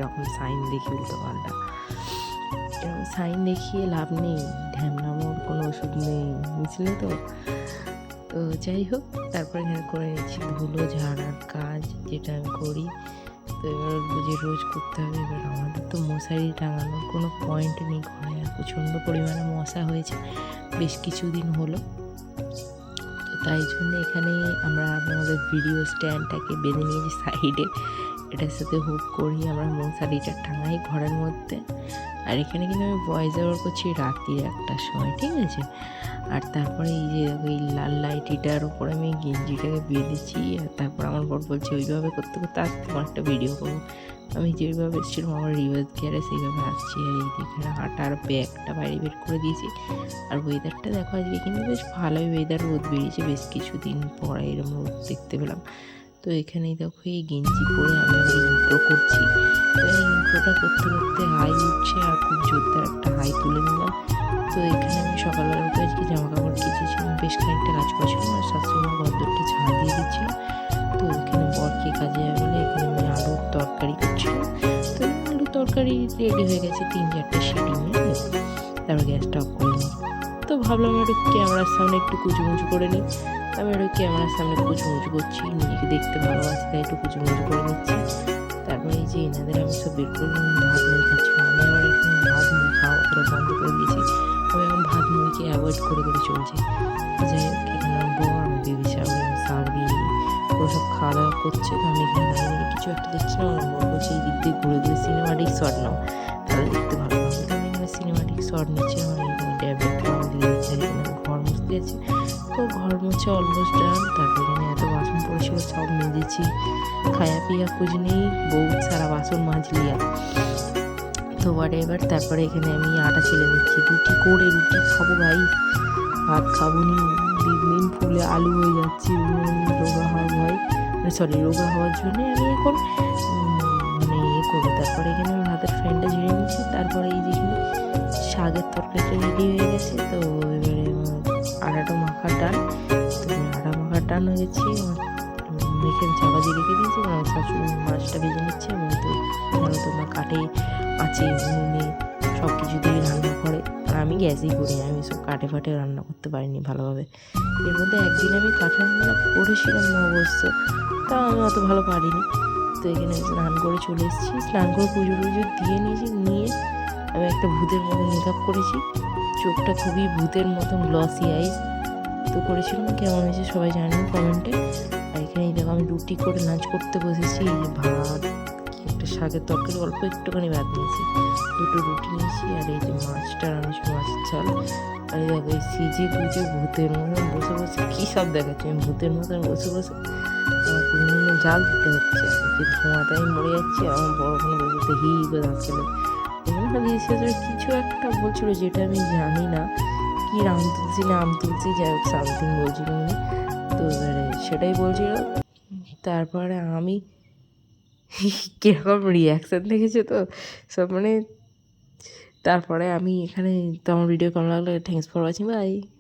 রকম সাইন দেখি উল্টোপাল্টা। এরকম সাইন দেখিয়ে লাভ নেই, ঢ্যামনামোর কোনো ওষুধ নেই, বুঝলে তো? তো যাই হোক, তারপরে এখানে করে নিচ্ছি ধুলো ঝাড়ার কাজ, যেটা আমি করি। তো এবার যে রোজ করতে হবে। এবার আমাদের তো মশারি টাঙানোর কোনো পয়েন্ট নেই ঘরে, আর প্রচণ্ড পরিমাণে মশা হয়েছে বেশ কিছুদিন হলো। তো তাই জন্য এখানে আমরা আমাদের ভিডিও স্ট্যান্ডটাকে বেঁধে নিয়েছি সাইডে, এটার সাথে হুক করি আমরা মশারিটা টাঙাই ঘরের মধ্যে। আর এখানে কিন্তু আমি ভয়েস ওভার করছি রাত্রির 1টার সময়, ঠিক আছে? আর তারপরে এই যে ওই লাল লাইটিটার উপরে আমি গেঞ্জিটাকে বেঁধেছি। আর তারপর আমার বর বলছে ওইভাবে করতে করতে আজ তোমার একটা ভিডিও করবো। আমি যেভাবে এসেছিলাম আমার রিভার্স গিয়ারে সেইভাবে আসছি। আর এই এখানে হাঁটার ব্যাগটা বাইরে বের করে দিয়েছি। আর ওয়েদারটা দেখো, আজকে কিন্তু বেশ ভালোই ওয়েদার, রোদ বেরিয়েছে বেশ কিছুদিন পরে এরকম রোদ দেখতে পেলাম। তো এখানেই দেখো এই গেঞ্জি পরে আমি আবার ইন্ট্রো করছি। এবার ইন্ট্রোটা করতে করতে হাই উঠছে, আর খুব জোরদার একটা হাই তুলে নিলাম। তো এখানে আমি সকালবেলা উঠে আজকে জামা কাপড় কেচেছিলাম, বেশ খানিকটা কাজ করেছিলাম, আর শাশুড়িমা ঘরদোরটা ঝাড় দিয়ে দিচ্ছিলাম। তো এখানে বরকে কাজে যাবে বলে এখানে আমি আলুর তরকারি করছিলাম। তো আলুর তরকারি রেডি হয়ে গেছে 3-4টে সিটি নিয়ে, তারপর গ্যাসটা অফ করে নিই। তো ভাবলাম একটু ক্যামেরার সামনে একটু কুচুমুচু করে নিই। আমি একটু ক্যামেরার সামনে কুচুমুচু করছি, নিজেকে দেখতে ভালোবাসি তাই একটু কুচুমুচু করে নিচ্ছি। তারপরে এই যে এনাদের আমি সব বের করলাম, ভাত মুড়ি খাচ্ছিলাম। আমি আবার এখন ভাত মুড়ি খাওয়া অতটা বন্ধ করে দিয়েছি, আমি এখন ভাত মুড়িকে অ্যাভয়েড করে করে চলছি। যাই হোক, এখানে আমার বর, আমার বেবি সার্ভি ওরা সব খাওয়া দাওয়া করছে। তো আমি এখানে দাঁড়িয়ে কিছু একটা দেখছিলাম, আমার বর বলছে এই দিক দিয়ে ঘুরে ঘুরে সিনেমাটিক শট নাও, তাহলে দেখতে ভালো লাগবে। তো আমি এখানে সিনেমাটিক শট নিচ্ছি। আমার এখানে ট্যাবলেট খাওয়া দিয়ে দিচ্ছে, এখানে ঘর মুছতে যাচ্ছি। তো ঘর মুছে অলমোস্ট ডান। তারপর এখানে এত বাসন পড়েছিল সব মেজেছি, খায়া পিয়া কুছ নেই, বহুত সারা বাসন মাজলিয়া। তো এবার তারপরে এখানে আমি আটা ছেলে নিচ্ছি, রুটি করে রুটি খাবো ভাই, ভাত খাবো নি। দিন ফুলে আলু হয়ে যাচ্ছি, রোগা হওয়ার ভয়, রোগা হওয়ার জন্যে আমি এখন করবো। তারপরে এখানে আমার হাতের ফ্যানটা ঝেড়ে নিচ্ছি। তারপরে এই যে শাকের তরকারিটা রেডি হয়ে গেছে। তো এবারে আটাটা মাখার ডান। তো আটা মাখার ডান হয়ে গেছে, মেখে চাপা দিয়ে রেখে দিয়েছি। আমার শাশুড়ি মাছটা ভেজে নিচ্ছে। এবং তো জানো তোমরা কাঠে আছে উনুনে সব কিছু দিয়ে রান্না করে, আর আমি গ্যাসেই করি, আমি সব কাঠে ফাটে রান্না করতে পারিনি ভালোভাবে। এর মধ্যে একদিন আমি কাঠে রান্না করেছিলাম অবশ্য, তা আমি অত ভালো পারিনি। তো এখানে স্নান করে চলে এসেছি, স্নান করে পুজো টুজো দিয়ে নিয়েছি। নিয়ে আমি একটা ভূতের মতো মেকআপ করেছি, চোখটা খুবই ভূতের মতন গ্লসি আইস। তো করেছিলাম, কেমন হয়েছে সবাই জানিও কমেন্টে। আর এখানে দেখো আমি রুটি করে লাঞ্চ করতে বসেছি। এই যে ভাত, কি একটা শাকের তরকারি, অল্প একটুখানি ভাত নিয়েছি, 2টো রুটি নিয়েছি। আর এই যে মাছটা রান্না, মাছের ঝাল। আর এই দেখো এই সিজে গুজে ভূতের মতন বসে বসে কী সব দেখাচ্ছি, আমি ভূতের মতন বসে বসে আমার কুড়িমিনে জাল দিতে হচ্ছে, যে ধোঁয়াতে আমি মরে যাচ্ছি। আমার বড় কোনো বলতে হি করে আসলে কিছু একটা বলছিল, যেটা আমি জানি না কি, রাম তুলসী না আম তুলসী, যাই হোক সামথিং বলছিল উনি। তো এবারে সেটাই বলছিল। তারপরে আমি কীরকম রিয়াকশান দেখেছে তো সব, তারপরে আমি এখানে, তো আমার ভিডিও কেমন লাগলো, থ্যাঙ্কস ফর ওয়াচিং, বাই।